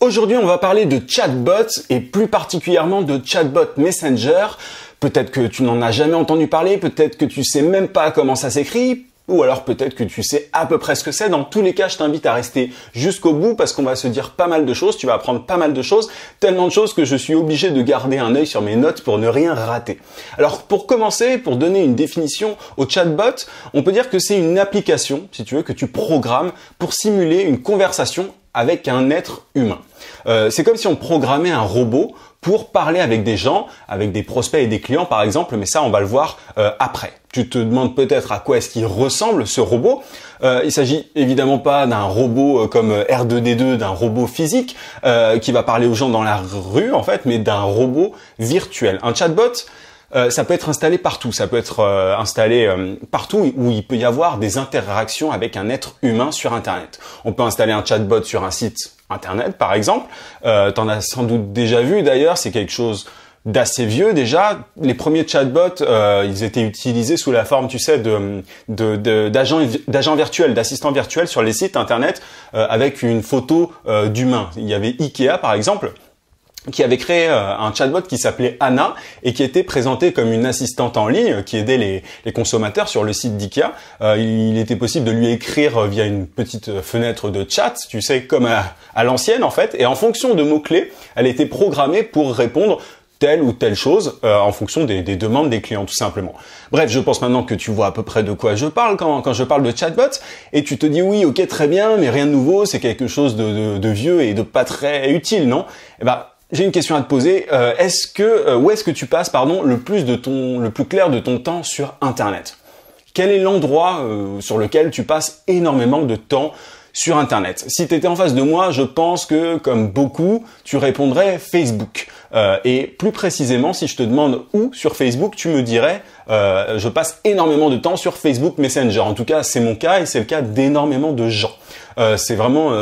Aujourd'hui, on va parler de chatbots et plus particulièrement de chatbot Messenger. Peut-être que tu n'en as jamais entendu parler, peut-être que tu sais même pas comment ça s'écrit, ou alors peut-être que tu sais à peu près ce que c'est. Dans tous les cas, je t'invite à rester jusqu'au bout parce qu'on va se dire pas mal de choses, tu vas apprendre pas mal de choses, tellement de choses que je suis obligé de garder un œil sur mes notes pour ne rien rater. Alors pour commencer, pour donner une définition au chatbot, on peut dire que c'est une application, si tu veux, que tu programmes pour simuler une conversation avec un être humain. C'est comme si on programmait un robot pour parler avec des gens, avec des prospects et des clients par exemple, mais ça on va le voir après. Tu te demandes peut-être à quoi est-ce qu'il ressemble ce robot. Il s'agit évidemment pas d'un robot comme R2D2, d'un robot physique qui va parler aux gens dans la rue en fait, mais d'un robot virtuel. Un chatbot, ça peut être installé partout, ça peut être installé partout où il peut y avoir des interactions avec un être humain sur Internet. On peut installer un chatbot sur un site Internet par exemple, t'en as sans doute déjà vu d'ailleurs, c'est quelque chose d'assez vieux déjà. Les premiers chatbots, ils étaient utilisés sous la forme, tu sais, d'agents virtuels, d'assistants virtuels sur les sites Internet avec une photo d'humain. Il y avait Ikea par exemple, qui avait créé un chatbot qui s'appelait Anna et qui était présenté comme une assistante en ligne qui aidait les consommateurs sur le site d'Ikea. Il était possible de lui écrire via une petite fenêtre de chat, tu sais, comme à l'ancienne en fait, et en fonction de mots-clés, elle était programmée pour répondre telle ou telle chose en fonction des demandes des clients tout simplement. Bref, je pense maintenant que tu vois à peu près de quoi je parle quand je parle de chatbot et tu te dis oui, ok, très bien, mais rien de nouveau, c'est quelque chose de vieux et de pas très utile, non? Eh ben, j'ai une question à te poser. Où est-ce que tu passes, le plus clair de ton temps sur Internet? Quel est l'endroit sur lequel tu passes énormément de temps sur Internet? Si tu étais en face de moi, je pense que, comme beaucoup, tu répondrais Facebook. Et plus précisément, si je te demande où sur Facebook, tu me dirais je passe énormément de temps sur Facebook Messenger. En tout cas, c'est mon cas et c'est le cas d'énormément de gens. C'est vraiment,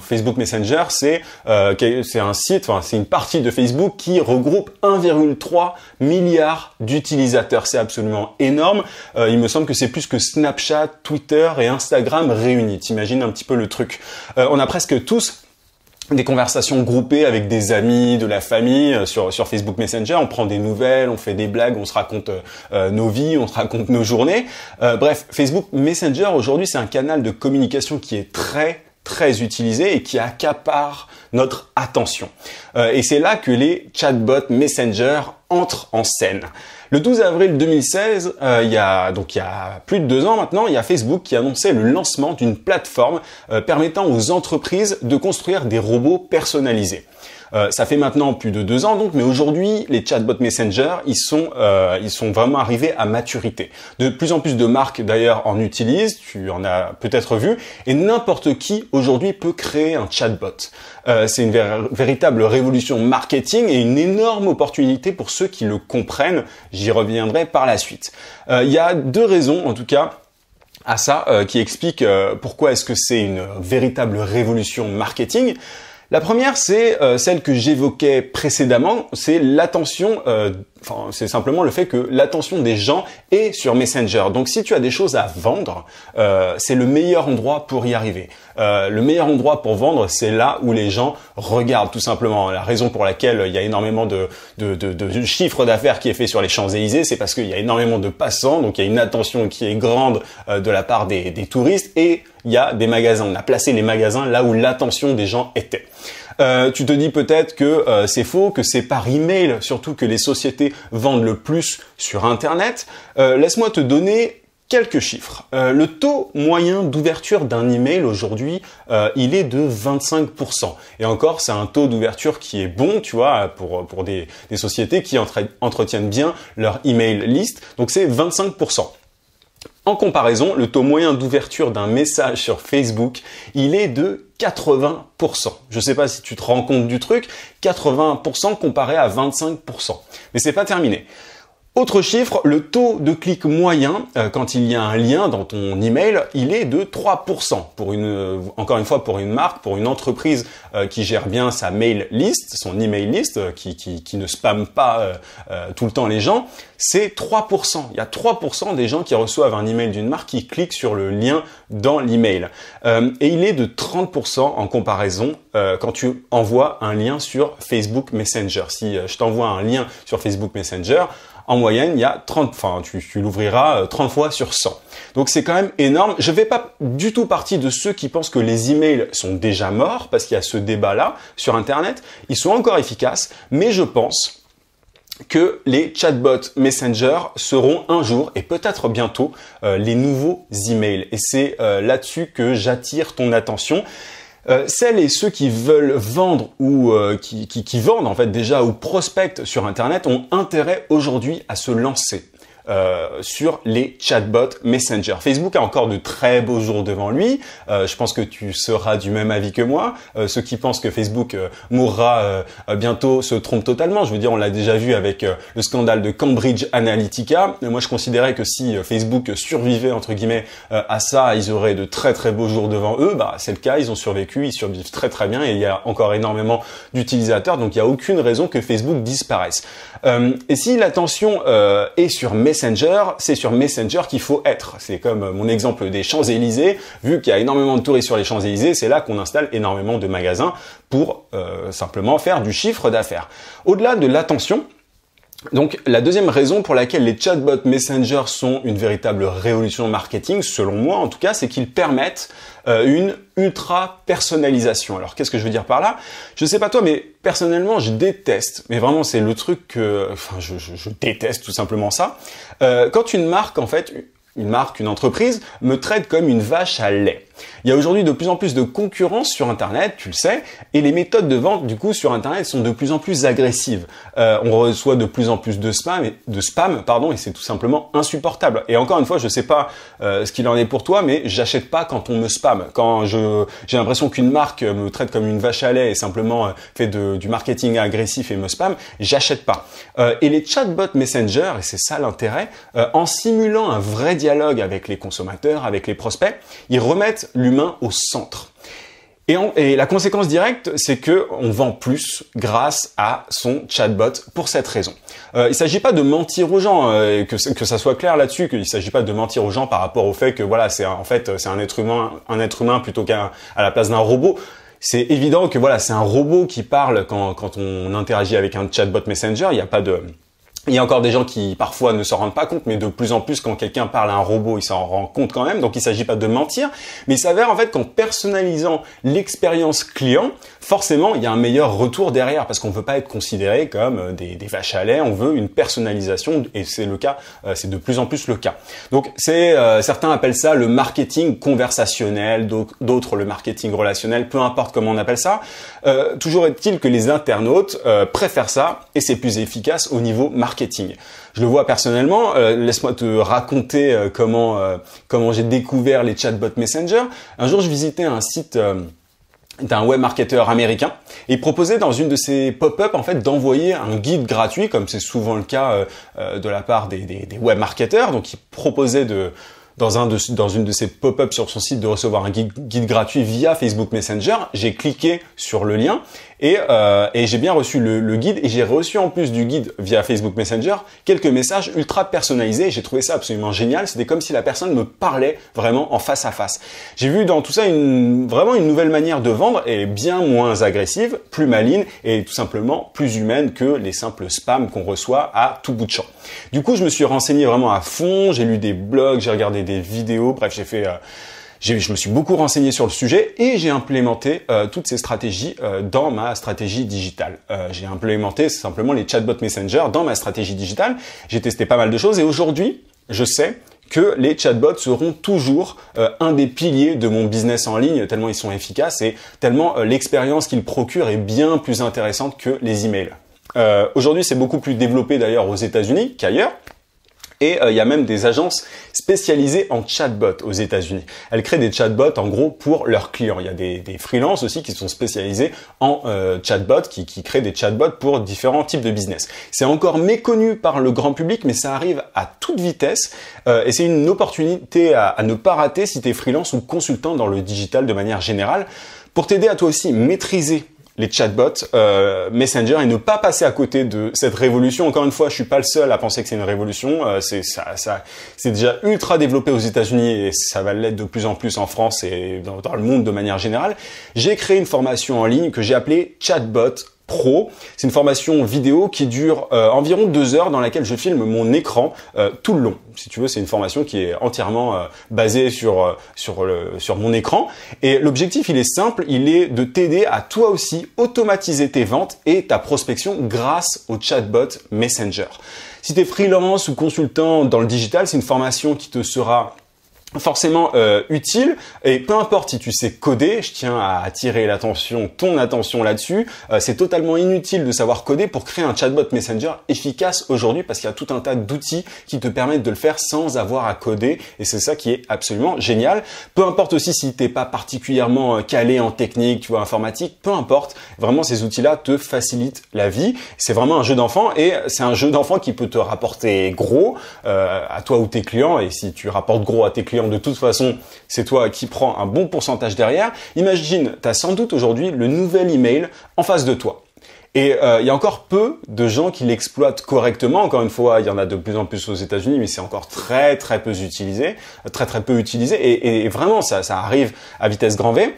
Facebook Messenger, c'est un site, c'est une partie de Facebook qui regroupe 1,3 milliard d'utilisateurs. C'est absolument énorme. Il me semble que c'est plus que Snapchat, Twitter et Instagram réunis. T'imagines un petit peu le truc. On a presque tous des conversations groupées avec des amis, de la famille sur Facebook Messenger. On prend des nouvelles, on fait des blagues, on se raconte nos vies, on se raconte nos journées. Bref, Facebook Messenger aujourd'hui c'est un canal de communication qui est très utilisé et qui accapare notre attention. Et c'est là que les chatbots Messenger entrent en scène. Le 12 avril 2016, il y a plus de 2 ans maintenant, il y a Facebook qui annonçait le lancement d'une plateforme permettant aux entreprises de construire des robots personnalisés. Ça fait maintenant plus de 2 ans donc, mais aujourd'hui les chatbots Messenger ils sont vraiment arrivés à maturité. De plus en plus de marques d'ailleurs en utilisent, tu en as peut-être vu, et n'importe qui aujourd'hui peut créer un chatbot. C'est une véritable révolution marketing et une énorme opportunité pour ceux qui le comprennent. J'y reviendrai par la suite. Il y a 2 raisons en tout cas à ça qui expliquent pourquoi est-ce que c'est une véritable révolution marketing. La première, c'est celle que j'évoquais précédemment, c'est l'attention, c'est simplement le fait que l'attention des gens est sur Messenger. Donc si tu as des choses à vendre, c'est le meilleur endroit pour y arriver. Le meilleur endroit pour vendre, c'est là où les gens regardent tout simplement. La raison pour laquelle il y a énormément de chiffre d'affaires qui est fait sur les Champs-Élysées, c'est parce qu'il y a énormément de passants, donc il y a une attention qui est grande de la part des touristes et il y a des magasins. On a placé les magasins là où l'attention des gens était. Tu te dis peut-être que c'est faux, que c'est par email surtout que les sociétés vendent le plus sur Internet. Laisse-moi te donner quelques chiffres. Le taux moyen d'ouverture d'un email aujourd'hui, il est de 25%. Et encore, c'est un taux d'ouverture qui est bon, tu vois, pour des sociétés qui entretiennent bien leur email list. Donc c'est 25%. En comparaison, le taux moyen d'ouverture d'un message sur Facebook, il est de 80%. Je ne sais pas si tu te rends compte du truc, 80% comparé à 25%. Mais c'est pas terminé. Autre chiffre, le taux de clic moyen quand il y a un lien dans ton email, il est de 3%. Encore une fois, pour une marque, pour une entreprise qui gère bien sa mail list, son email list, qui ne spamme pas tout le temps les gens, c'est 3%. Il y a 3% des gens qui reçoivent un email d'une marque qui cliquent sur le lien dans l'email. Et il est de 30% en comparaison quand tu envoies un lien sur Facebook Messenger. Si je t'envoie un lien sur Facebook Messenger, en moyenne, il y a 30, enfin, tu l'ouvriras 30 fois sur 100. Donc c'est quand même énorme. Je ne fais pas du tout partie de ceux qui pensent que les emails sont déjà morts, parce qu'il y a ce débat-là sur Internet. Ils sont encore efficaces, mais je pense que les chatbots Messenger seront un jour, et peut-être bientôt, les nouveaux emails. Et c'est là-dessus que j'attire ton attention. Celles et ceux qui veulent vendre ou qui vendent en fait déjà ou prospectent sur Internet ont intérêt aujourd'hui à se lancer sur les chatbots Messenger. Facebook a encore de très beaux jours devant lui. Je pense que tu seras du même avis que moi. Ceux qui pensent que Facebook mourra bientôt se trompent totalement. Je veux dire, on l'a déjà vu avec le scandale de Cambridge Analytica. Moi, je considérais que si Facebook survivait entre guillemets à ça, ils auraient de très très beaux jours devant eux. Bah, c'est le cas. Ils ont survécu, ils survivent très très bien et il y a encore énormément d'utilisateurs. Donc, il n'y a aucune raison que Facebook disparaisse. Et si l'attention est sur Messenger, c'est sur Messenger qu'il faut être. C'est comme mon exemple des Champs-Élysées. Vu qu'il y a énormément de touristes sur les Champs-Élysées, c'est là qu'on installe énormément de magasins pour simplement faire du chiffre d'affaires. Au-delà de l'attention, donc la deuxième raison pour laquelle les chatbots Messenger sont une véritable révolution marketing, selon moi en tout cas, c'est qu'ils permettent une ultra personnalisation. Alors qu'est-ce que je veux dire par là? Je sais pas toi, mais personnellement je déteste, mais vraiment c'est le truc que, enfin je déteste tout simplement ça. Quand une marque en fait, une entreprise me traite comme une vache à lait. Il y a aujourd'hui de plus en plus de concurrence sur Internet, tu le sais, et les méthodes de vente du coup sur Internet sont de plus en plus agressives. On reçoit de plus en plus de spam, et c'est tout simplement insupportable. Et encore une fois, je sais pas ce qu'il en est pour toi, mais j'achète pas quand on me spamme. Quand j'ai l'impression qu'une marque me traite comme une vache à lait et simplement fait du marketing agressif et me spamme, j'achète pas. Et les chatbots Messenger, et c'est ça l'intérêt, en simulant un vrai dialogue avec les consommateurs, avec les prospects, ils remettent l'humain au centre. Et la conséquence directe, c'est que on vend plus grâce à son chatbot pour cette raison. Il ne s'agit pas de mentir aux gens, que ça soit clair là-dessus, qu'il ne s'agit pas de mentir aux gens par rapport au fait que voilà, c'est un être humain plutôt qu'à la place d'un robot. C'est évident que voilà, c'est un robot qui parle quand on interagit avec un chatbot Messenger. Il y a encore des gens qui parfois ne s'en rendent pas compte, mais de plus en plus quand quelqu'un parle à un robot, il s'en rend compte quand même. Donc il ne s'agit pas de mentir, mais il s'avère en fait qu'en personnalisant l'expérience client, forcément il y a un meilleur retour derrière parce qu'on ne veut pas être considéré comme des vaches à lait. On veut une personnalisation et c'est le cas, c'est de plus en plus le cas. Donc certains appellent ça le marketing conversationnel, d'autres le marketing relationnel, peu importe comment on appelle ça. Toujours est-il que les internautes préfèrent ça et c'est plus efficace au niveau marketing. Je le vois personnellement. Laisse-moi te raconter comment j'ai découvert les chatbots Messenger. Un jour, je visitais un site d'un web marketeur américain et il proposait dans une de ses pop-up en fait d'envoyer un guide gratuit, comme c'est souvent le cas de la part des web marketeurs. Donc, il proposait dans une de ces pop-up sur son site de recevoir un guide gratuit via Facebook Messenger. J'ai cliqué sur le lien et j'ai bien reçu le guide et j'ai reçu en plus du guide via Facebook Messenger quelques messages ultra personnalisés. J'ai trouvé ça absolument génial. C'était comme si la personne me parlait vraiment en face à face. J'ai vu dans tout ça vraiment une nouvelle manière de vendre et bien moins agressive, plus maligne et tout simplement plus humaine que les simples spams qu'on reçoit à tout bout de champ. Du coup, je me suis renseigné vraiment à fond. J'ai lu des blogs, j'ai regardé des vidéos. Bref, je me suis beaucoup renseigné sur le sujet et j'ai implémenté toutes ces stratégies dans ma stratégie digitale. J'ai implémenté simplement les chatbots Messenger dans ma stratégie digitale. J'ai testé pas mal de choses et aujourd'hui, je sais que les chatbots seront toujours un des piliers de mon business en ligne, tellement ils sont efficaces et tellement l'expérience qu'ils procurent est bien plus intéressante que les emails. Aujourd'hui, c'est beaucoup plus développé d'ailleurs aux États-Unis qu'ailleurs. Et il y a même des agences spécialisées en chatbot aux États-Unis. Elles créent des chatbots en gros pour leurs clients. Il y a des freelances aussi qui sont spécialisés en chatbot, qui créent des chatbots pour différents types de business. C'est encore méconnu par le grand public, mais ça arrive à toute vitesse et c'est une opportunité à ne pas rater si tu es freelance ou consultant dans le digital de manière générale, pour t'aider à toi aussi maîtriser les chatbots Messenger et ne pas passer à côté de cette révolution. Encore une fois, je suis pas le seul à penser que c'est une révolution. C'est déjà ultra développé aux États-Unis et ça va l'être de plus en plus en France et dans le monde de manière générale. J'ai créé une formation en ligne que j'ai appelée Chatbot Pro. C'est une formation vidéo qui dure environ 2 heures dans laquelle je filme mon écran tout le long. Si tu veux, c'est une formation qui est entièrement basée sur mon écran. Et l'objectif, il est simple, il est de t'aider à toi aussi automatiser tes ventes et ta prospection grâce au chatbot Messenger. Si tu es freelance ou consultant dans le digital, c'est une formation qui te sera forcément utile, et peu importe si tu sais coder, je tiens à attirer ton attention là-dessus, c'est totalement inutile de savoir coder pour créer un chatbot Messenger efficace aujourd'hui parce qu'il y a tout un tas d'outils qui te permettent de le faire sans avoir à coder et c'est ça qui est absolument génial. Peu importe aussi si t'es pas particulièrement calé en technique, tu vois, informatique, peu importe, vraiment ces outils-là te facilitent la vie. C'est vraiment un jeu d'enfant et c'est un jeu d'enfant qui peut te rapporter gros à toi ou tes clients, et si tu rapportes gros à tes clients, de toute façon, c'est toi qui prends un bon pourcentage derrière. Imagine, tu as sans doute aujourd'hui le nouvel email en face de toi. Et il y a encore peu de gens qui l'exploitent correctement. Encore une fois, il y en a de plus en plus aux États-Unis, mais c'est encore très peu utilisé, et vraiment ça arrive à vitesse grand V.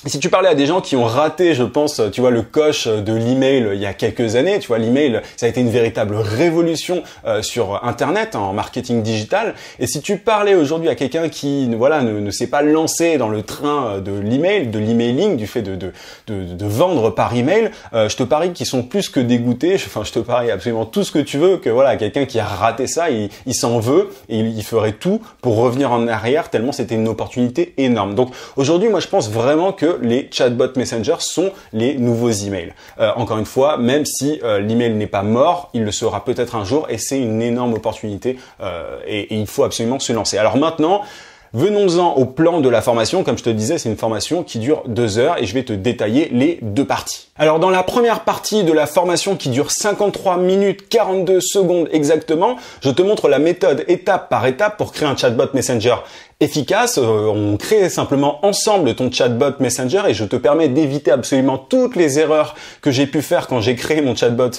Si tu parlais à des gens qui ont raté, je pense, tu vois, le coche de l'email il y a quelques années, tu vois, l'email, ça a été une véritable révolution sur Internet, en marketing digital. Et si tu parlais aujourd'hui à quelqu'un qui, voilà, ne s'est pas lancé dans le train de l'email, de l'emailing, du fait de vendre par email, je te parie qu'ils sont plus que dégoûtés. Enfin, je te parie absolument tout ce que tu veux que, voilà, quelqu'un qui a raté ça, il s'en veut et il ferait tout pour revenir en arrière tellement c'était une opportunité énorme. Donc aujourd'hui, moi, je pense vraiment que les chatbots Messenger sont les nouveaux emails. Encore une fois, même si l'email n'est pas mort, il le sera peut-être un jour et c'est une énorme opportunité et il faut absolument se lancer. Alors maintenant, venons-en au plan de la formation. Comme je te disais, c'est une formation qui dure 2 heures et je vais te détailler les 2 parties. Alors dans la première partie de la formation qui dure 53 minutes 42 secondes exactement, je te montre la méthode étape par étape pour créer un chatbot Messenger efficace. On crée simplement ensemble ton chatbot Messenger et je te permets d'éviter absolument toutes les erreurs que j'ai pu faire quand j'ai créé mon chatbot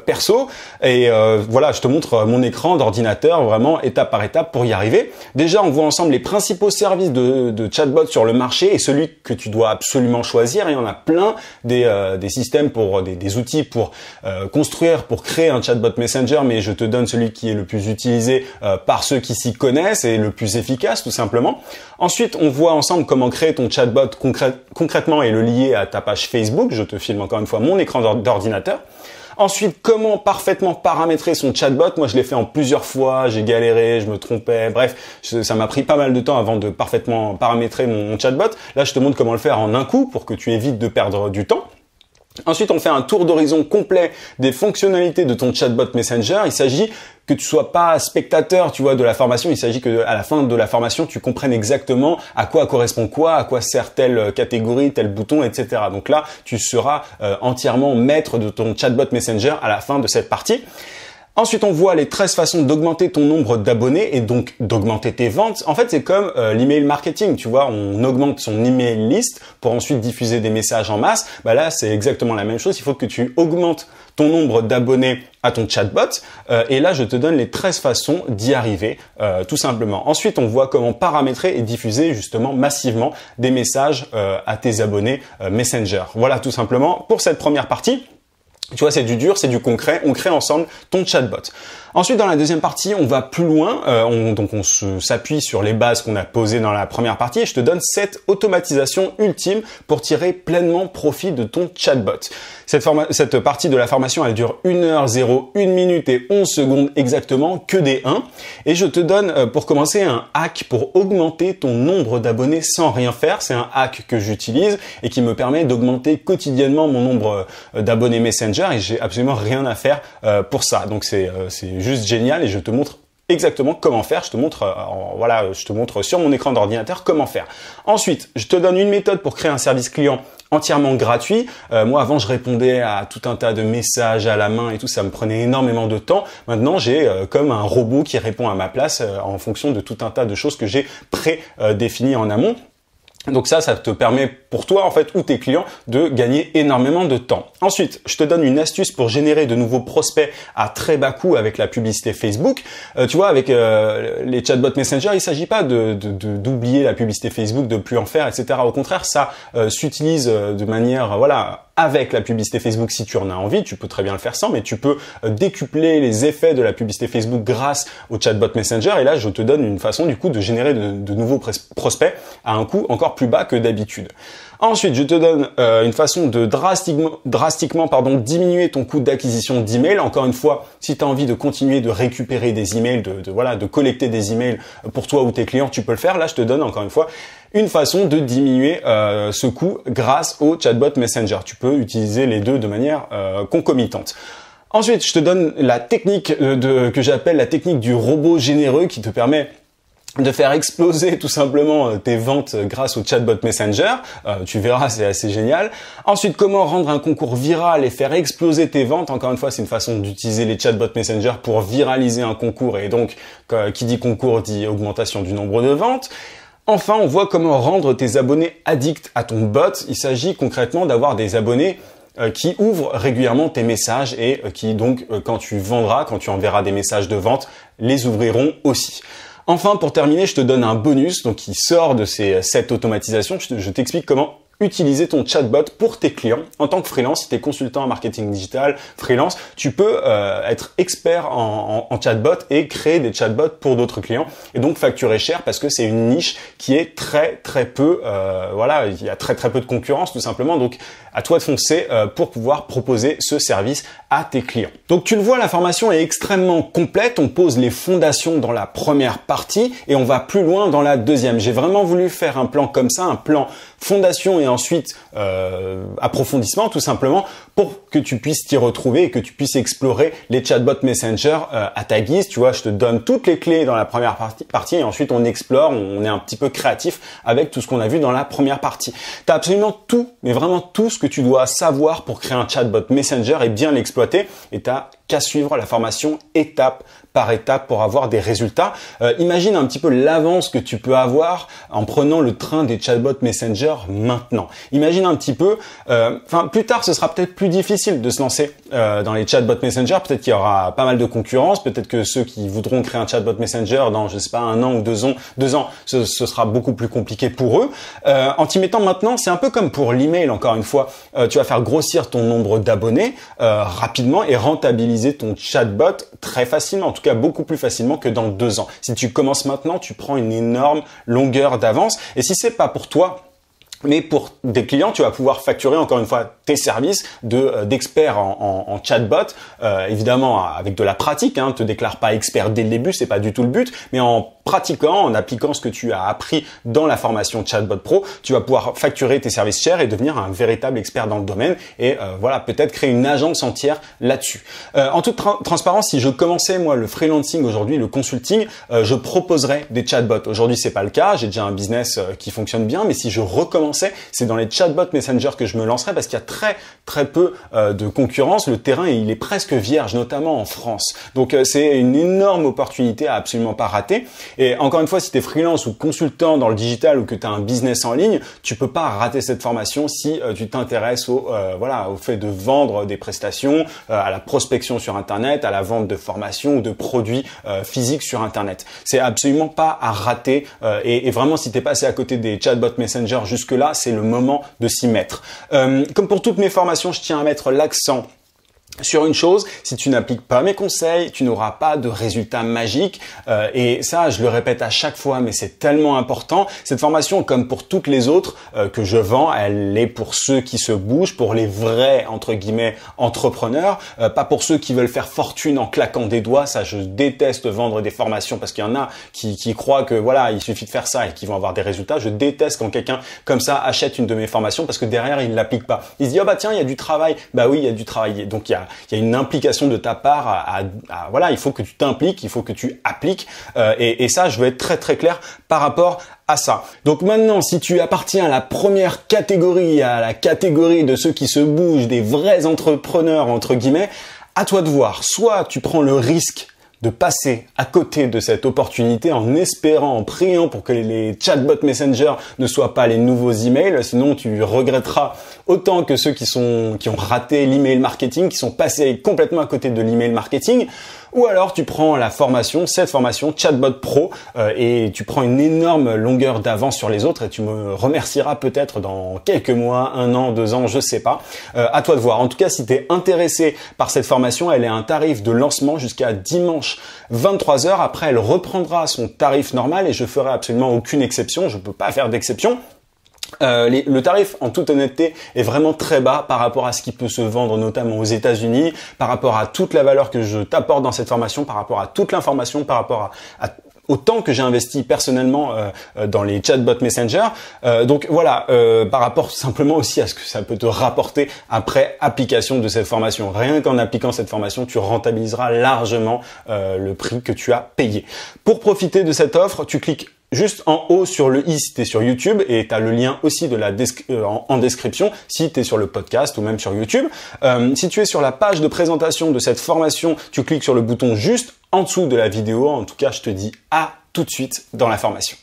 perso. Et voilà, je te montre mon écran d'ordinateur vraiment étape par étape pour y arriver. Déjà, on voit ensemble les principaux services de chatbot sur le marché et celui que tu dois absolument choisir. Il y en a plein, des systèmes des outils pour construire, pour créer un chatbot Messenger, mais je te donne celui qui est le plus utilisé par ceux qui s'y connaissent et le plus efficace tout simplement. Ensuite, on voit ensemble comment créer ton chatbot concrètement et le lier à ta page Facebook. Je te filme encore une fois mon écran d'ordinateur. Ensuite, comment parfaitement paramétrer son chatbot. Moi, je l'ai fait en plusieurs fois, j'ai galéré, je me trompais, bref, ça m'a pris pas mal de temps avant de parfaitement paramétrer mon chatbot. Là, je te montre comment le faire en un coup pour que tu évites de perdre du temps. Ensuite, on fait un tour d'horizon complet des fonctionnalités de ton chatbot Messenger. Il s'agit que tu sois pas spectateur, tu vois, de la formation. Il s'agit que à la fin de la formation, tu comprennes exactement à quoi correspond quoi, à quoi sert telle catégorie, tel bouton, etc. Donc là, tu seras entièrement maître de ton chatbot Messenger à la fin de cette partie. Ensuite, on voit les 13 façons d'augmenter ton nombre d'abonnés et donc d'augmenter tes ventes. En fait, c'est comme l'email marketing, tu vois, on augmente son email list pour ensuite diffuser des messages en masse. Bah là, c'est exactement la même chose. Il faut que tu augmentes ton nombre d'abonnés à ton chatbot. Et là, je te donne les 13 façons d'y arriver, tout simplement. Ensuite, on voit comment paramétrer et diffuser justement massivement des messages à tes abonnés Messenger. Voilà, tout simplement pour cette première partie. Tu vois, c'est du dur, c'est du concret. On crée ensemble ton chatbot. Ensuite, dans la deuxième partie, on va plus loin. Donc, on s'appuie sur les bases qu'on a posées dans la première partie et je te donne 7 automatisations ultimes pour tirer pleinement profit de ton chatbot. Cette partie de la formation, elle dure 1 heure 0, 1 minute et 11 secondes exactement, que des 1. Et je te donne, pour commencer, un hack pour augmenter ton nombre d'abonnés sans rien faire. C'est un hack que j'utilise et qui me permet d'augmenter quotidiennement mon nombre d'abonnés Messenger Messenger et j'ai absolument rien à faire pour ça. Donc c'est juste génial et je te montre exactement comment faire. Je te montre, voilà, je te montre sur mon écran d'ordinateur comment faire. Ensuite, je te donne une méthode pour créer un service client entièrement gratuit. Moi, avant, je répondais à tout un tas de messages à la main et tout, ça me prenait énormément de temps. Maintenant, j'ai comme un robot qui répond à ma place en fonction de tout un tas de choses que j'ai prédéfinies en amont. Donc ça te permet pour toi en fait ou tes clients de gagner énormément de temps. Ensuite, je te donne une astuce pour générer de nouveaux prospects à très bas coût avec la publicité Facebook. Tu vois, avec les chatbots Messenger, il s'agit pas d'oublier la publicité Facebook, de plus en faire, etc. Au contraire, ça s'utilise de manière avec la publicité Facebook si tu en as envie. Tu peux très bien le faire sans, mais tu peux décupler les effets de la publicité Facebook grâce au chatbot Messenger. Et là, je te donne une façon du coup de générer de nouveaux prospects à un coût encore plus bas que d'habitude. Ensuite, je te donne une façon de drastiquement diminuer ton coût d'acquisition d'emails. Encore une fois, si tu as envie de continuer de récupérer des emails, de collecter des emails pour toi ou tes clients, tu peux le faire. Là, je te donne encore une fois une façon de diminuer ce coût grâce au chatbot Messenger. Tu peux utiliser les deux de manière concomitante. Ensuite, je te donne la technique que j'appelle la technique du robot généreux qui te permet de faire exploser tout simplement tes ventes grâce au chatbot Messenger. Tu verras, c'est assez génial. Ensuite, comment rendre un concours viral et faire exploser tes ventes. Encore une fois, c'est une façon d'utiliser les chatbots Messenger pour viraliser un concours. Et donc, qui dit concours dit augmentation du nombre de ventes. Enfin, on voit comment rendre tes abonnés addicts à ton bot. Il s'agit concrètement d'avoir des abonnés qui ouvrent régulièrement tes messages et qui donc, quand tu vendras, quand tu enverras des messages de vente, les ouvriront aussi. Enfin, pour terminer, je te donne un bonus donc qui sort de cette automatisation. Je t'explique comment utiliser ton chatbot pour tes clients en tant que freelance. Si tu es consultant en marketing digital, freelance, tu peux être expert en chatbot et créer des chatbots pour d'autres clients et donc facturer cher parce que c'est une niche qui est très peu, il y a très peu de concurrence tout simplement. Donc à toi de foncer pour pouvoir proposer ce service à tes clients. Donc tu le vois, la formation est extrêmement complète. On pose les fondations dans la première partie et on va plus loin dans la deuxième. J'ai vraiment voulu faire un plan comme ça, un plan fondation et ensuite approfondissement tout simplement pour que tu puisses t'y retrouver et que tu puisses explorer les chatbots Messenger à ta guise. Tu vois, je te donne toutes les clés dans la première partie et ensuite on explore, on est un petit peu créatif avec tout ce qu'on a vu dans la première partie. Tu as absolument tout, mais vraiment tout ce que tu dois savoir pour créer un chatbot Messenger et bien l'exploiter et tu n'as qu'à suivre la formation étape par étape pour avoir des résultats. Imagine un petit peu l'avance que tu peux avoir en prenant le train des chatbots Messenger maintenant. Imagine un petit peu, plus tard ce sera peut-être plus difficile de se lancer dans les chatbots Messenger. Peut-être qu'il y aura pas mal de concurrence. Peut-être que ceux qui voudront créer un chatbot Messenger dans, je sais pas, 1 an ou 2 ans, ce sera beaucoup plus compliqué pour eux. En t'y mettant maintenant, c'est un peu comme pour l'email. Encore une fois, tu vas faire grossir ton nombre d'abonnés rapidement et rentabiliser ton chatbot très facilement. En tout cas, beaucoup plus facilement que dans 2 ans. Si tu commences maintenant, tu prends une énorme longueur d'avance. Et si c'est pas pour toi, mais pour des clients, tu vas pouvoir facturer encore une fois tes services d'experts en chatbot, évidemment avec de la pratique. Te déclare pas expert dès le début, c'est pas du tout le but, mais en pratiquant, en appliquant ce que tu as appris dans la formation Chatbot Pro, tu vas pouvoir facturer tes services chers et devenir un véritable expert dans le domaine et peut-être créer une agence entière là-dessus. En toute transparence, si je commençais moi le freelancing aujourd'hui, le consulting, je proposerais des chatbots. Aujourd'hui, c'est pas le cas, j'ai déjà un business qui fonctionne bien, mais si je recommençais, c'est dans les chatbots Messenger que je me lancerais parce qu'il y a très peu de concurrence. Le terrain, il est presque vierge, notamment en France. Donc c'est une énorme opportunité à absolument pas rater. Et encore une fois, si tu es freelance ou consultant dans le digital ou que tu as un business en ligne, tu peux pas rater cette formation si tu t'intéresses au fait de vendre des prestations, à la prospection sur Internet, à la vente de formations ou de produits physiques sur Internet. C'est absolument pas à rater et vraiment, si tu es passé à côté des chatbots Messenger jusque-là, c'est le moment de s'y mettre. Comme pour toutes mes formations, je tiens à mettre l'accent sur une chose, si tu n'appliques pas mes conseils, tu n'auras pas de résultats magiques. Et ça, je le répète à chaque fois, mais c'est tellement important. Cette formation, comme pour toutes les autres que je vends, elle est pour ceux qui se bougent, pour les vrais, entre guillemets, entrepreneurs, pas pour ceux qui veulent faire fortune en claquant des doigts. Ça, je déteste vendre des formations parce qu'il y en a qui croient que voilà, il suffit de faire ça et qu'ils vont avoir des résultats. Je déteste quand quelqu'un comme ça achète une de mes formations parce que derrière, il ne l'applique pas. Il se dit, oh bah tiens, il y a du travail. Bah oui, il y a du travail. Donc, il y a une implication de ta part voilà, il faut que tu t'impliques, il faut que tu appliques et ça, je veux être très très clair par rapport à ça. Donc maintenant, si tu appartiens à la première catégorie, à la catégorie de ceux qui se bougent, des vrais entrepreneurs entre guillemets, à toi de voir. Soit tu prends le risque de passer à côté de cette opportunité en espérant, en priant pour que les chatbots Messenger ne soient pas les nouveaux emails, sinon tu regretteras autant que ceux qui ont raté l'email marketing, qui sont passés complètement à côté de l'email marketing. Ou alors tu prends la formation, cette formation Chatbot Pro et tu prends une énorme longueur d'avance sur les autres et tu me remercieras peut-être dans quelques mois, 1 an, 2 ans, je sais pas. À toi de voir. En tout cas, si tu es intéressé par cette formation, elle est à un tarif de lancement jusqu'à dimanche 23h. Après, elle reprendra son tarif normal et je ferai absolument aucune exception. Je peux pas faire d'exception. Le tarif, en toute honnêteté, est vraiment très bas par rapport à ce qui peut se vendre notamment aux États-Unis, par rapport à toute la valeur que je t'apporte dans cette formation, par rapport à toute l'information, par rapport au temps que j'ai investi personnellement dans les chatbots Messenger. Donc voilà, par rapport simplement aussi à ce que ça peut te rapporter après application de cette formation. Rien qu'en appliquant cette formation, tu rentabiliseras largement le prix que tu as payé. Pour profiter de cette offre, tu cliques juste en haut sur le i si tu es sur YouTube et tu as le lien aussi de en description si tu es sur le podcast ou même sur YouTube. Si tu es sur la page de présentation de cette formation, tu cliques sur le bouton juste en dessous de la vidéo. En tout cas, je te dis à tout de suite dans la formation.